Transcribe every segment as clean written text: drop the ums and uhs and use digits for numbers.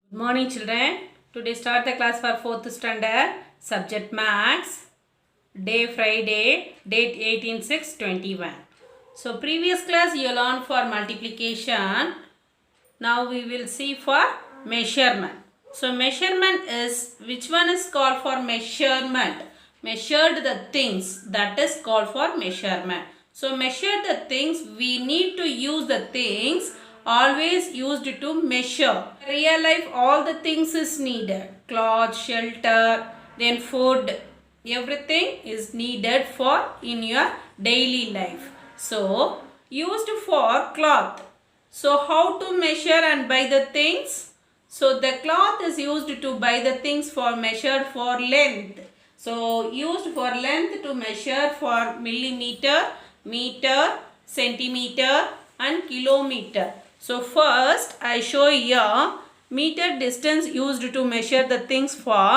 Good morning children. Today start the class for 4th standard. Subject Maths. Day Friday. Date 18/6/21. So previous class you learned for multiplication. Now we will see for measurement. So measurement is, which one is called for measurement? Measured the things, that is called for measurement. So measure the things, we need to use the things always used to measure. Real life all the things is needed. Cloth, shelter, then food, everything is needed for in your daily life. So used for cloth. So how to measure and buy the things? So the cloth is used to buy the things for measured for length. So used for length to measure for millimeter, meter, centimeter and kilometer. So first I show here meter distance used to measure the things for.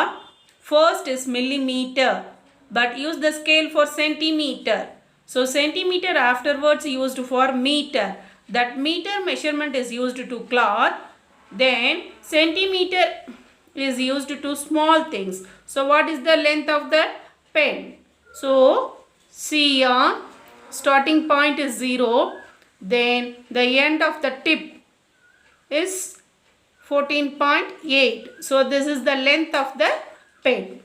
First is millimeter, but use the scale for centimeter. So centimeter afterwards used for meter. That meter measurement is used to cloth. Then centimeter is used to small things. So what is the length of the pen? So see here, starting point is 0. Then the end of the tip is 14.8. So this is the length of the pen.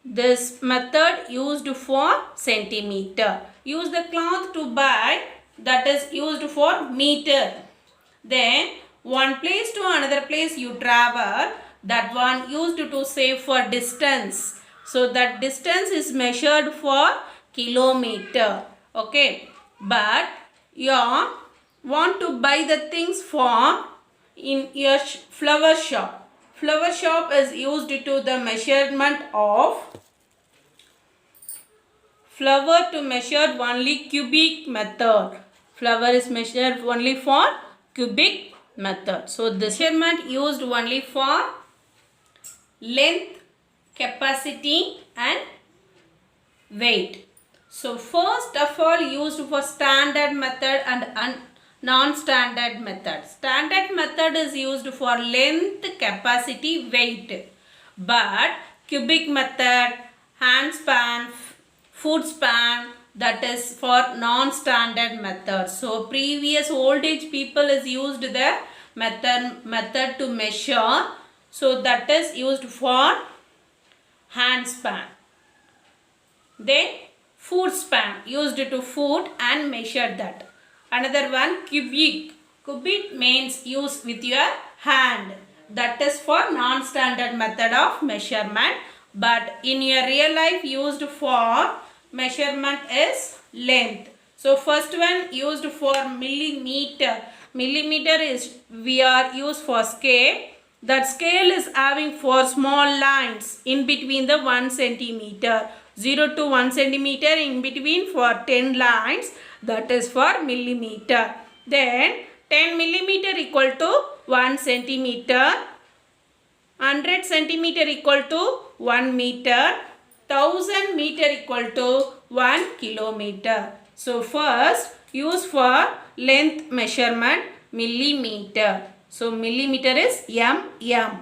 This method used for centimeter. Use the cloth to buy, that is used for meter. Then one place to another place you travel, that one used to say for distance. So that distance is measured for kilometer. Okay. But you want to buy the things for in your flower shop. Flower shop is used to the measurement of flower to measure only cubic method. Flower is measured only for cubic method. So this measurement used only for length, capacity and weight. So first of all used for standard method and non-standard method. Standard method is used for length, capacity, weight. But cubic method, hand span, foot span, that is for non-standard method. So previous old age people is used the method to measure. So that is used for hand span. Then foot span, used to foot and measure that. Another one cubic. Cubic means use with your hand. That is for non-standard method of measurement. But in your real life used for measurement is length. So first one used for millimeter. Millimeter is we are used for scale. That scale is having for small lines in between the 1 centimeter. 0 to 1 centimeter in between for 10 lines, that is for millimeter. Then 10 millimeter equal to 1 centimeter, 100 centimeter equal to 1 meter, 1000 meter equal to 1 kilometer. So first use for length measurement millimeter. So millimeter is mm,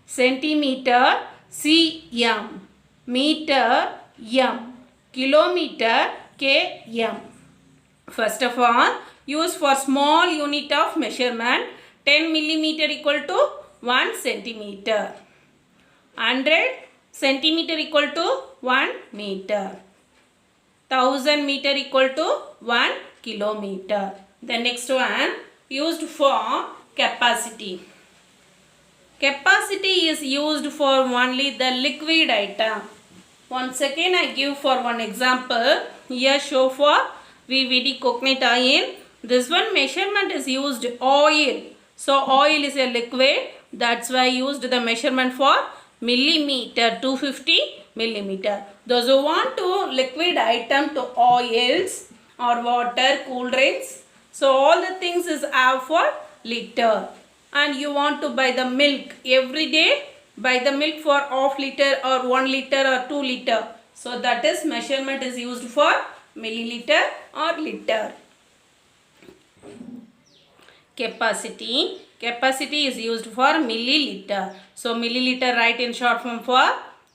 centimeter cm, meter m, kilometer km. First of all, use for small unit of measurement. 10 millimeter equal to 1 centimeter. 100 centimeter equal to 1 meter. 1000 meter equal to 1 kilometer. The next one used for capacity. Capacity is used for only the liquid item. Once again I give for one example. Here show for VVD coconut oil. This one measurement is used oil. So oil is a liquid. That's why I used the measurement for millimeter, 250 millimeter. Those who want to liquid item to oils or water, cool drinks. So all the things is have for liter. And you want to buy the milk every day. Buy the milk for half liter or 1 liter or 2 liter. So that is measurement is used for milliliter or liter. Capacity. Capacity is used for milliliter. So milliliter write in short form for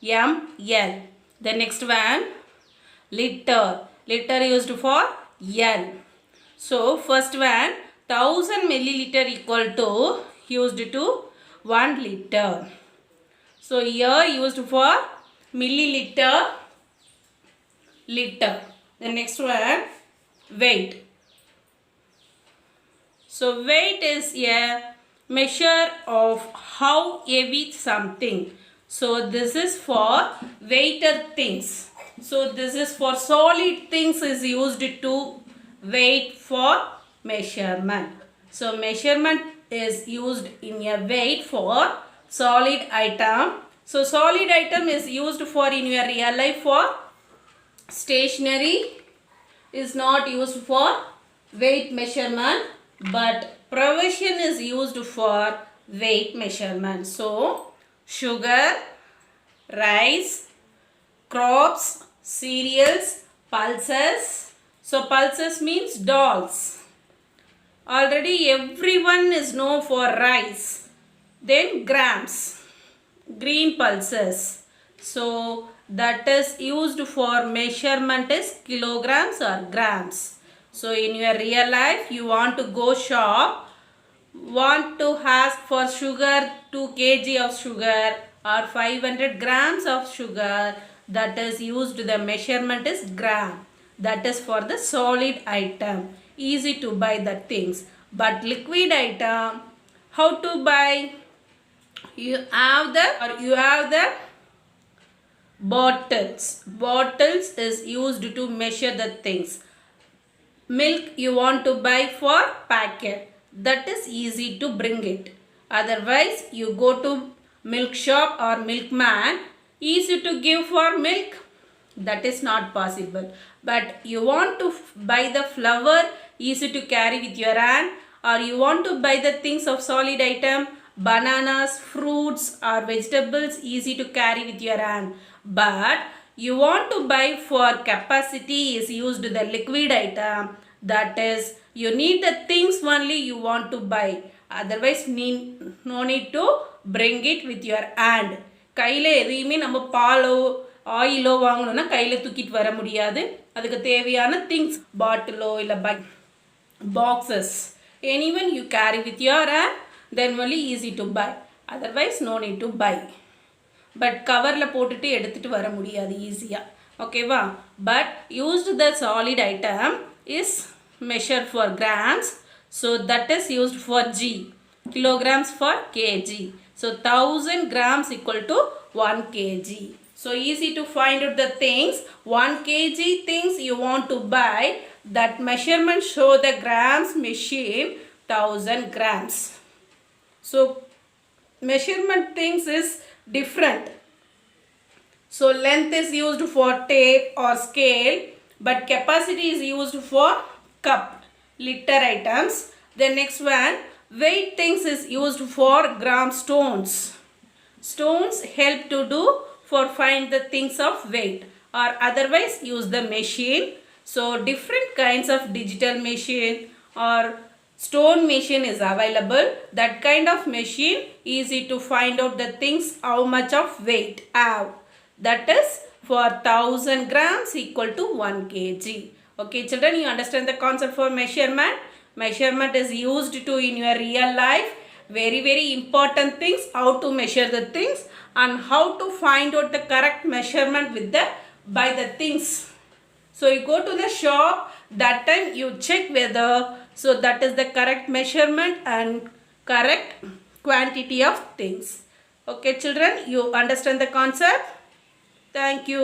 ml. The next one, liter. Liter used for L. So first one, 1000 milliliter equal to used to 1 liter. So here used for milliliter, liter. The next one, weight. So weight is a measure of how heavy something. So this is for weighted things. So this is for solid things is used to weight for measurement. So measurement is used in a weight for solid item. So solid item is used for in your real life for stationary, is not used for weight measurement, but provision is used for weight measurement. So sugar, rice, crops, cereals, pulses. So pulses means dolls. Already everyone is known for rice. Then grams, green pulses. So that is used for measurement is kilograms or grams. So in your real life you want to go shop, want to ask for sugar, 2 kg of sugar or 500 grams of sugar, that is used, the measurement is gram. That is for the solid item. Easy to buy the things. But liquid item, how to buy? You have the bottles. Bottles is used to measure the things. Milk you want to buy for packet. That is easy to bring it. Otherwise you go to milk shop or milkman, easy to give for milk. That is not possible. But you want to buy the flour, easy to carry with your hand, or you want to buy the things of solid item, bananas, fruits or vegetables, easy to carry with your hand. But you want to buy for capacity is used the liquid item. That is, you need the things only you want to buy. Otherwise no need to bring it with your hand. கையில் எதையுமே நம்ம பாலோ ஆயிலோ வாங்கணும்னா கையில் தூக்கிட்டு வர முடியாது. அதுக்கு தேவையான திங்ஸ் பாட்டிலோ இல்லை boxes anyone you carry with your hand, then only easy to buy. Otherwise no need to buy. But கவரில் போட்டுட்டு எடுத்துட்டு வர முடியாது ஈஸியாக. ஓகேவா? But used the solid item is measured for grams. So that is used for G. Kilograms for kg. So 1000 grams equal to 1 kg. So easy to find out the things. 1 kg things you want to buy. That measurement show the grams machine 1000 grams. So measurement things is different. So length is used for tape or scale, but capacity is used for cup, liter items. The next one, weight things is used for gram stones. Stones help to do for find the things of weight, or otherwise use the machine. So different kinds of digital machine or stone machine is available. That kind of machine easy to find out the things how much of weight have. That is for 1000 grams equal to 1 kg. Okay children, you understand the concept for measurement. Measurement is used to in your real life. Very important things, how to measure the things and how to find out the correct measurement with the by the things. So you go to the shop, that time you check whether so that is the correct measurement and correct quantity of things. Okay children, you understand the concept? Thank you.